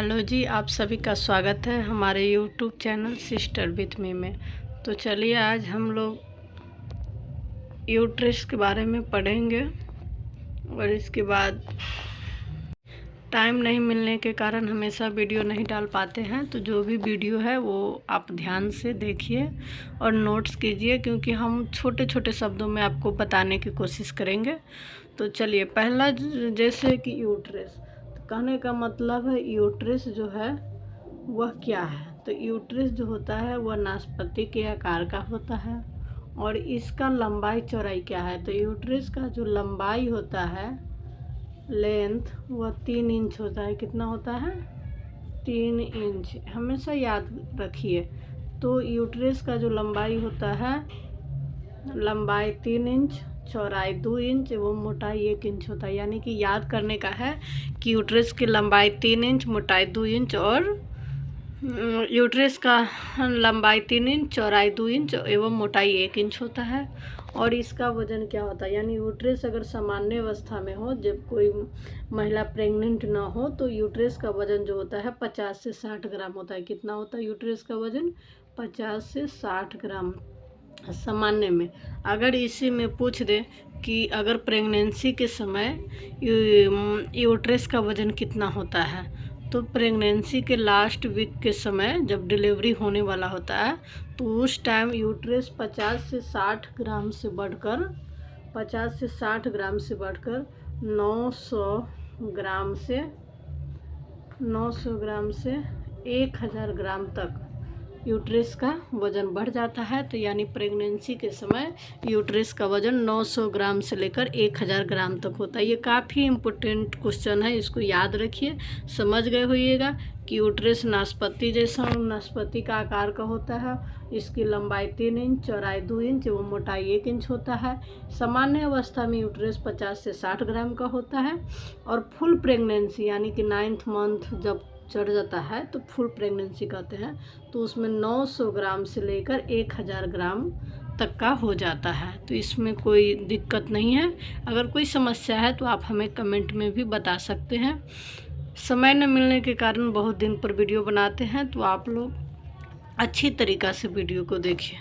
Hello जी, आप सभी का स्वागत है हमारे YouTube channel sister with me में। तो चलिए आज हम लोग यूट्रस के बारे में पढ़ेंगे और इसके बाद टाइम नहीं मिलने के कारण हमेशा वीडियो नहीं डाल पाते हैं, तो जो भी वीडियो है वो आप ध्यान से देखिए और नोट्स कीजिए, क्योंकि हम छोटे छोटे शब्दों में आपको बताने की कोशिश करेंगे। तो चलिए, पहला जैसे कि यूट्रस, तो कहने का मतलब है यूट्रस जो है वह क्या है। तो यूट्रस जो होता है वह नाशपाती के आकार का होता है और इसका लंबाई चौड़ाई क्या है। तो यूट्रस का जो लंबाई होता है, लेंथ, वह 3 इंच होता है। कितना होता है? 3 इंच, हमेशा याद रखिए। तो यूट्रस का जो लंबाई होता है, लंबाई 3 इंच, चौड़ाई 2 इंच एवं मोटाई 1 इंच होता है। यानी कि याद करने का है कि यूट्रस की लंबाई 3 इंच, मोटाई 2 इंच और यूट्रस का लंबाई 3 इंच, चौड़ाई 2 इंच एवं मोटाई 1 इंच होता है। और इसका वजन क्या होता है, यानी यूट्रस अगर सामान्य अवस्था में हो, जब कोई महिला प्रेग्नेंट ना हो, तो यूट्रस का वजन जो होता है 50 से 60 ग्राम होता है। कितना होता है यूट्रस का वजन? 50 से 60 ग्राम सामान्य में। अगर इसी में पूछ दे कि अगर प्रेगनेंसी के समय यूट्रस का वजन कितना होता है, तो प्रेगनेंसी के लास्ट वीक के समय जब डिलीवरी होने वाला होता है, तो उस टाइम यूट्रस 50 से 60 ग्राम से बढ़कर 900 ग्राम से 1000 ग्राम तक यूट्रस का वज़न बढ़ जाता है। तो यानी प्रेगनेंसी के समय यूट्रस का वज़न 900 ग्राम से लेकर 1000 ग्राम तक होता है। ये काफ़ी इम्पोर्टेंट क्वेश्चन है, इसको याद रखिए। समझ गए होइएगा कि यूट्रस नाशपाती का आकार का होता है। इसकी लंबाई 3 इंच, चौड़ाई 2 इंच एवं मोटाई 1 इंच होता है। सामान्य अवस्था में यूट्रस 50 से 60 ग्राम का होता है और फुल प्रेगनेंसी यानी कि 9th मंथ जब चढ़ जाता है तो फुल प्रेगनेंसी कहते हैं, तो उसमें 900 ग्राम से लेकर 1000 ग्राम तक का हो जाता है। तो इसमें कोई दिक्कत नहीं है। अगर कोई समस्या है तो आप हमें कमेंट में भी बता सकते हैं। समय न मिलने के कारण बहुत दिन पर वीडियो बनाते हैं, तो आप लोग अच्छी तरीक़ा से वीडियो को देखिए।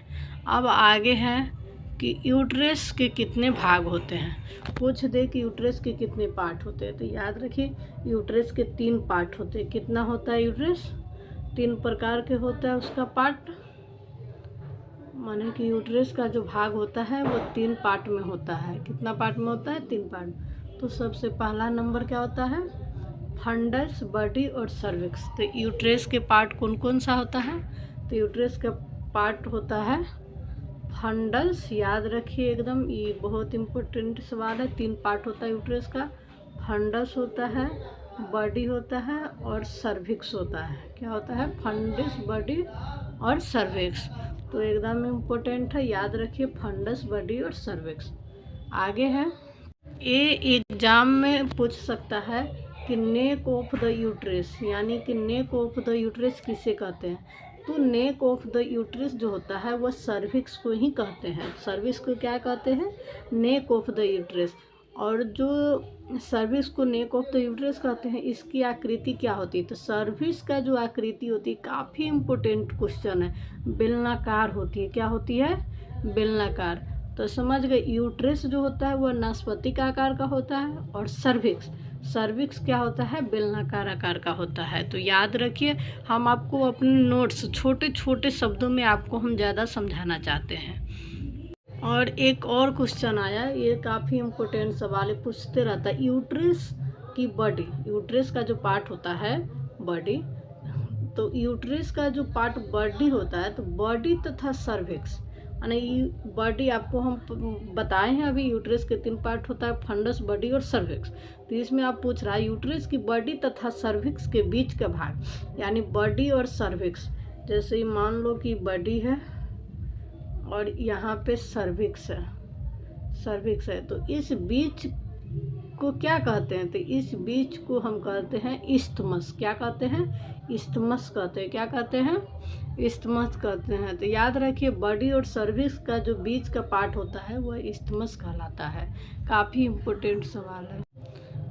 अब आगे है कि यूट्रस के कितने भाग होते हैं। पूछ दे कि यूट्रस के कितने पार्ट होते हैं, तो याद रखिए यूट्रस के 3 पार्ट होते हैं। कितना होता है यूट्रस? 3 प्रकार के होता है उसका पार्ट, माने कि यूट्रस का जो भाग होता है वो 3 पार्ट में होता है। कितना पार्ट में होता है? 3 पार्ट। तो सबसे पहला नंबर क्या होता है? फंडस, बॉडी और सर्विक्स। तो यूट्रस के पार्ट कौन कौन सा होता है? तो यूट्रस का पार्ट होता है फंडस, याद रखिए एकदम, ये बहुत इम्पोर्टेंट सवाल है। 3 पार्ट होता है यूट्रस का। फंडस होता है, बॉडी होता है और सर्विक्स होता है। क्या होता है? फंडस, बॉडी और सर्विक्स। तो एकदम इम्पोर्टेंट है, याद रखिए फंडस, बॉडी और सर्विक्स। आगे है, ये एग्जाम में पूछ सकता है कि नेक ऑफ द यूट्रस, यानी कि नेक ऑफ द यूट्रस किसे कहते हैं। तो नेक ऑफ द यूट्रस जो होता है वह सर्विक्स को ही कहते हैं। सर्विक्स को क्या कहते हैं? Neck of the uterus. और जो सर्विक्स को नेक ऑफ द यूट्रस कहते हैं, इसकी आकृति क्या होती है? तो सर्विक्स का जो आकृति होती है, काफ़ी इम्पोर्टेंट क्वेश्चन है, बेलनाकार होती है। क्या होती है? बेलनाकार। तो समझ गए, यूट्रस जो होता है वह नाशपाती का आकार का होता है और सर्विक्स क्या होता है? बेलनाकार आकार का होता है। तो याद रखिए, हम आपको अपने नोट्स छोटे छोटे शब्दों में आपको हम ज़्यादा समझाना चाहते हैं। और एक और क्वेश्चन आया, ये काफ़ी इम्पोर्टेंट सवाल है, पूछते रहता है यूट्रस की बॉडी। यूट्रस का जो पार्ट होता है बॉडी, तो यूट्रस का जो पार्ट बॉडी होता है, तो बॉडी तथा सर्विक्स, यानी बॉडी आपको हम बताए हैं अभी, यूट्रस के 3 पार्ट होता है, फंडस, बॉडी और सर्विक्स। तो इसमें आप पूछ रहा है यूट्रस की बॉडी तथा सर्विक्स के बीच का भाग, यानी बॉडी और सर्विक्स। जैसे ही मान लो कि बॉडी है और यहाँ पे सर्विक्स है, तो इस बीच को क्या कहते हैं? तो इस बीच को हम कहते हैं इस्थमस। क्या कहते हैं? इस्थमस कहते हैं। क्या कहते हैं? इस्थमस कहते हैं। तो याद रखिए, बॉडी और सर्विक्स का जो बीच का पार्ट होता है वह इस्थमस कहलाता है। काफ़ी इम्पोर्टेंट सवाल है।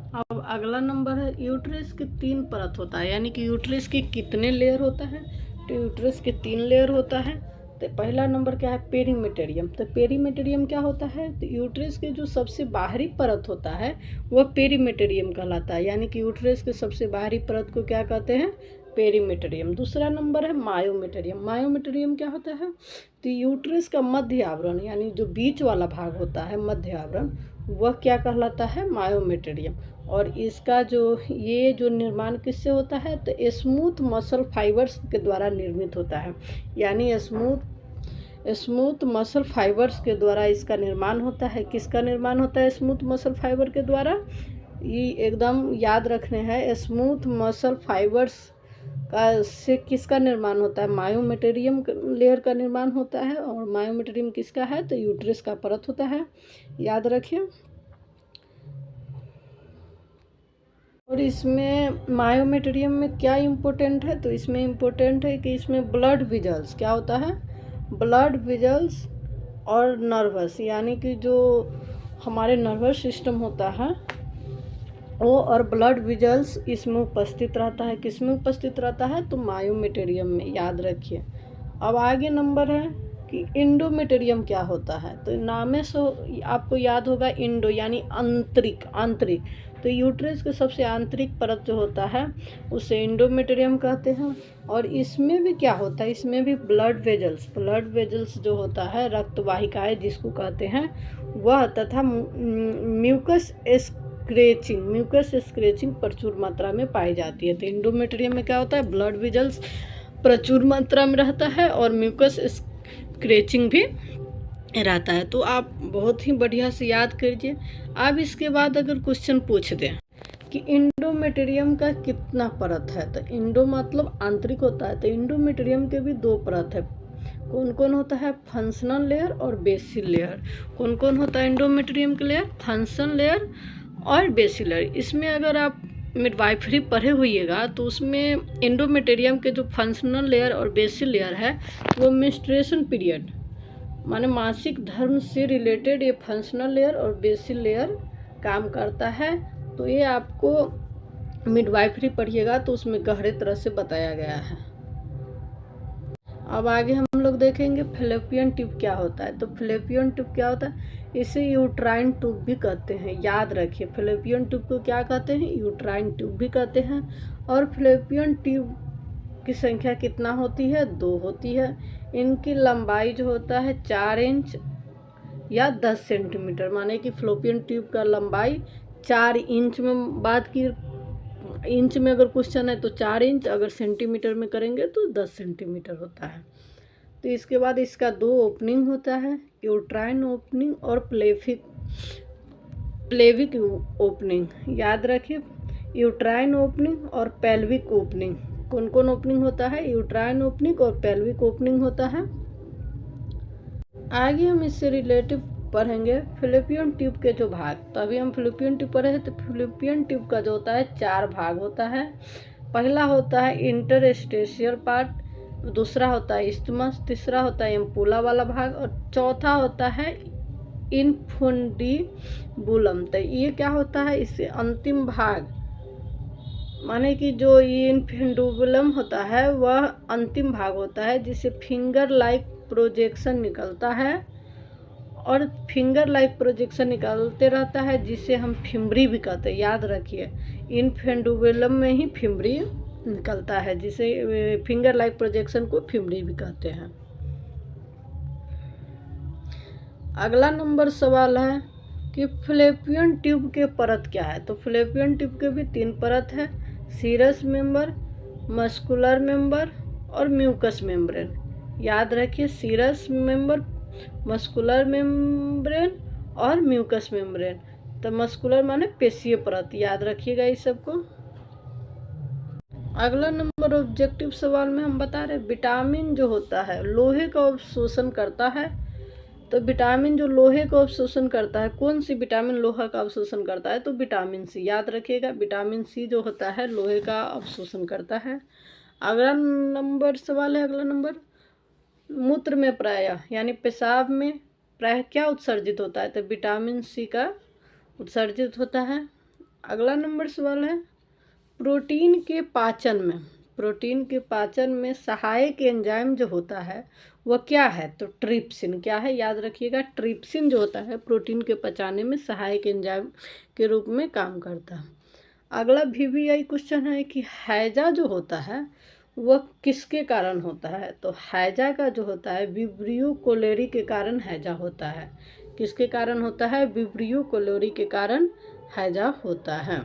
अब अगला नंबर है, यूट्रस के 3 परत होता है, यानी कि यूट्रस के कितने लेयर होता है। तो यूट्रस के 3 लेयर होता है। तो पहला नंबर क्या है, पेरीमेटेरियम। तो पेरीमेटेरियम क्या होता है, तो यूट्रस के जो सबसे बाहरी परत होता है वह पेरीमेटेरियम कहलाता है, यानी कि यूट्रस के सबसे बाहरी परत को क्या कहते हैं, पेरीमेटेरियम। दूसरा नंबर है मायोमेटेरियम। मायोमेटेरियम क्या होता है, तो यूट्रस का मध्य आवरण, यानी जो बीच वाला भाग होता है मध्य आवरण, वह क्या कहलाता है, मायोमेटेरियम। और इसका जो ये जो निर्माण किससे होता है, तो स्मूथ मसल फाइबर्स के द्वारा निर्मित होता है, यानी स्मूथ मसल फाइबर्स के द्वारा इसका निर्माण होता है। किसका निर्माण होता है स्मूथ मसल फाइबर के द्वारा, ये एकदम याद रखने हैं। स्मूथ मसल फाइबर्स का से किसका निर्माण होता है, मायोमेटेरियम लेयर का निर्माण होता है। और मायोमेटेरियम किसका है, तो यूट्रस का परत होता है, याद रखिए। और इसमें मायोमेटेरियम में क्या इम्पोर्टेंट है, तो इसमें इम्पोर्टेंट है कि इसमें ब्लड विजल्स क्या होता है, ब्लड विजल्स और नर्वस, यानी कि जो हमारे नर्वस सिस्टम होता है वो और ब्लड विजल्स इसमें उपस्थित रहता है। किस में उपस्थित रहता है, तो मायोमेटेरियम में, याद रखिए। अब आगे नंबर है कि इंडोमेटेरियम क्या होता है, तो नामे से आपको याद होगा, इंडो यानी आंतरिक। तो यूट्रस के सबसे आंतरिक परत जो होता है उसे इंडोमेटेरियम कहते हैं। और इसमें भी क्या होता है, इसमें भी ब्लड वेजल्स जो होता है, रक्त वाहिकाएँ जिसको कहते हैं वह, तथा म्यूकस स्क्रेचिंग प्रचुर मात्रा में पाई जाती है। तो इंडोमेटेरियम में क्या होता है, ब्लड वेजल्स प्रचुर मात्रा में रहता है और म्यूकस स्क्रेचिंग भी रहता है। तो आप बहुत ही बढ़िया से याद कीजिए। अब इसके बाद अगर क्वेश्चन पूछ दें कि इंडोमेटेरियम का कितना परत है, तो इंडो मतलब आंतरिक होता है, तो इंडोमेटेरियम के भी 2 परत है। कौन कौन होता है, फंक्शनल लेयर और बेसिल लेयर। कौन कौन होता है इंडोमेटेरियम के लेयर, फंक्शनल लेयर और बेसिल लेयर। इसमें अगर आप मिडवाइफरी पढ़े हुइएगा तो उसमें इंडोमेटेरियम के जो फंक्शनल लेयर और बेसिल लेयर है वो मेंस्ट्रुएशन पीरियड माने मासिक धर्म से रिलेटेड ये फंक्शनल लेयर और बेसिल लेयर काम करता है। तो ये आपको मिडवाइफरी पढ़िएगा तो उसमें गहरे तरह से बताया गया है। अब आगे हम लोग देखेंगे फैलोपियन ट्यूब क्या होता है। तो फैलोपियन ट्यूब क्या होता है, इसे यूट्राइन ट्यूब भी कहते हैं, याद रखिए। फैलोपियन ट्यूब को क्या कहते हैं, यूट्राइन ट्यूब भी कहते हैं। और फैलोपियन ट्यूब की संख्या कितना होती है, 2 होती है। इनकी लंबाई जो होता है 4 इंच या 10 सेंटीमीटर, माने कि फैलोपियन ट्यूब का लंबाई 4 इंच में, बात की इंच में अगर क्वेश्चन है तो 4 इंच, अगर सेंटीमीटर में करेंगे तो 10 सेंटीमीटर होता है। तो इसके बाद इसका 2 ओपनिंग होता है, यूट्राइन ओपनिंग और प्लेविक ओपनिंग, याद रखिए। यूट्राइन ओपनिंग और पेल्विक ओपनिंग, कौन कौन ओपनिंग होता है, यूट्राइन ओपनिंग और पेल्विक ओपनिंग होता है। आगे हम इससे रिलेटिव पढ़ेंगे फैलोपियन ट्यूब के जो भाग। तो अभी हम फैलोपियन ट्यूब पढ़े हैं, तो फैलोपियन ट्यूब का जो होता है 4 भाग होता है। पहला होता है इंटरस्टेशियल पार्ट, दूसरा होता है इस्थमस, तीसरा होता है एम्पुला वाला भाग और चौथा होता है इनफुंडिबुलम। तो ये क्या होता है, इससे अंतिम भाग, माने कि जो ये इनफुंडिबुलम होता है वह अंतिम भाग होता है जिसे फिंगर लाइक प्रोजेक्शन निकलता है, और फिंगर लाइक प्रोजेक्शन निकलते रहता है जिसे हम फिम्बरी भी कहते हैं, याद रखिए। इनफुंडिबुलम में ही फिम्बरी निकलता है, जिसे फिंगर लाइक प्रोजेक्शन को फिम्बरी भी कहते हैं। अगला नंबर सवाल है कि फैलोपियन ट्यूब के परत क्या है। तो फैलोपियन ट्यूब के भी 3 परत है, सीरस मेंबर, मस्कुलर मेंबर और म्यूकस मेम्ब्रेन, याद रखिए। सीरस मेंबर, मस्कुलर मेम्ब्रेन और म्यूकस मेम्ब्रेन। तो मस्कुलर माने पेशीय परत, याद रखिएगा इस सबको। अगला नंबर ऑब्जेक्टिव सवाल में हम बता रहे विटामिन जो होता है लोहे का अवशोषण करता है। तो विटामिन जो लोहे का अवशोषण करता है, कौन सी विटामिन लोहा का अवशोषण करता है, तो विटामिन सी, याद रखिएगा। विटामिन सी जो होता है लोहे का अवशोषण करता है। अगला नंबर सवाल है, अगला नंबर मूत्र में प्रायः यानी पेशाब में प्रायः क्या उत्सर्जित होता है, तो विटामिन सी का उत्सर्जित होता है। अगला नंबर सवाल है, प्रोटीन के पाचन में सहायक एंजाइम जो होता है वह क्या है? तो ट्रिप्सिन। क्या है? याद रखिएगा, ट्रिप्सिन जो होता है प्रोटीन के पचाने में सहायक एंजाइम के रूप में काम करता है। अगला VVI क्वेश्चन है कि हैजा जो होता है वह किसके कारण होता है? तो हैजा का जो होता है विब्रियो कोलेरी के कारण हैजा होता है। किसके कारण होता है? विब्रियो कोलेरी के कारण हैजा होता है।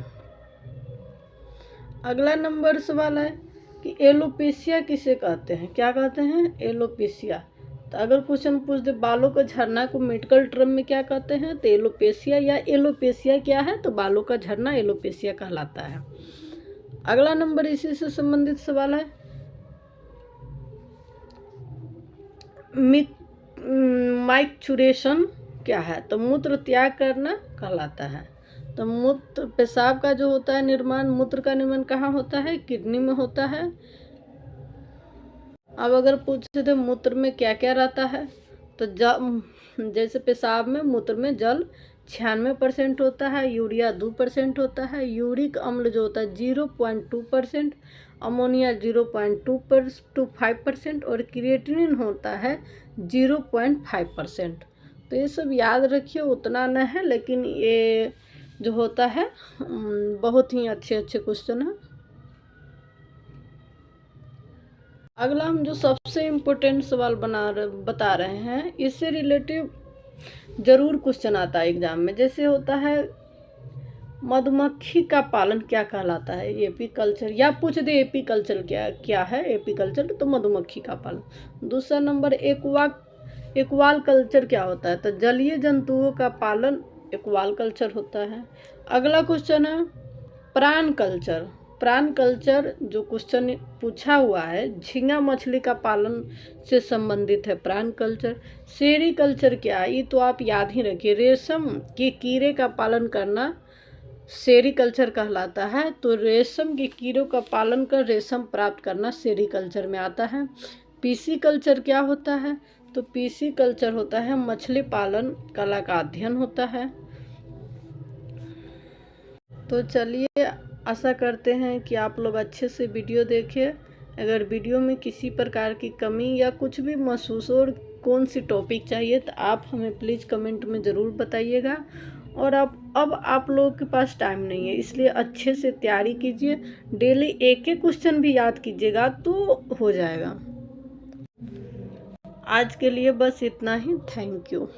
अगला नंबर सवाल है कि एलोपेशिया किसे कहते हैं? क्या कहते हैं? एलोपेशिया। तो अगर क्वेश्चन पूछ दे बालों का झड़ना को मेडिकल टर्म में क्या कहते हैं? तो एलोपेशिया या एलोपेशिया क्या है? तो बालों का झड़ना एलोपेशिया कहलाता है। अगला नंबर इसी से संबंधित सवाल है, माइक्चुरेशन क्या है? तो मूत्र त्याग करना कहलाता है। तो मूत्र पेशाब का जो होता है निर्माण, मूत्र का निर्माण कहाँ होता है? किडनी में होता है। अब अगर पूछे थे मूत्र में क्या क्या रहता है, तो जैसे पेशाब में, मूत्र में जल 96% होता है, यूरिया 2% होता है, यूरिक अम्ल जो होता है 0.2%, अमोनिया 0.25% और क्रिएटिनिन होता है 0.5%। तो ये सब याद रखिए, उतना न है लेकिन ये जो होता है बहुत ही अच्छे क्वेश्चन है। अगला हम जो सबसे इम्पोर्टेंट सवाल बता रहे हैं, इससे रिलेटिव जरूर क्वेश्चन आता है एग्जाम में। जैसे होता है मधुमक्खी का पालन क्या कहलाता है? एपीकल्चर। या पूछ दे एपीकल्चर क्या है? एपीकल्चर तो मधुमक्खी का पालन। दूसरा नंबर एक्वाल कल्चर क्या होता है? तो जलीय जंतुओं का पालन एक्वाल कल्चर होता है। अगला क्वेश्चन है प्राण कल्चर जो क्वेश्चन पूछा हुआ है, झींगा मछली का पालन से संबंधित है प्राण कल्चर। सेरीकल्चर क्या है? ये तो आप याद ही रखिए, रेशम के कीड़े का पालन करना सेरीकल्चर कहलाता है। तो रेशम के कीड़ों का पालन कर रेशम प्राप्त करना सेरीकल्चर में आता है। पीसी कल्चर क्या होता है? तो पीसी कल्चर होता है मछली पालन कला का अध्ययन होता है। तो चलिए, आशा करते हैं कि आप लोग अच्छे से वीडियो देखें। अगर वीडियो में किसी प्रकार की कमी या कुछ भी महसूस हो और कौन सी टॉपिक चाहिए तो आप हमें प्लीज़ कमेंट में ज़रूर बताइएगा। और अब आप लोगों के पास टाइम नहीं है, इसलिए अच्छे से तैयारी कीजिए। डेली एक क्वेश्चन भी याद कीजिएगा तो हो जाएगा। आज के लिए बस इतना ही। Thank you.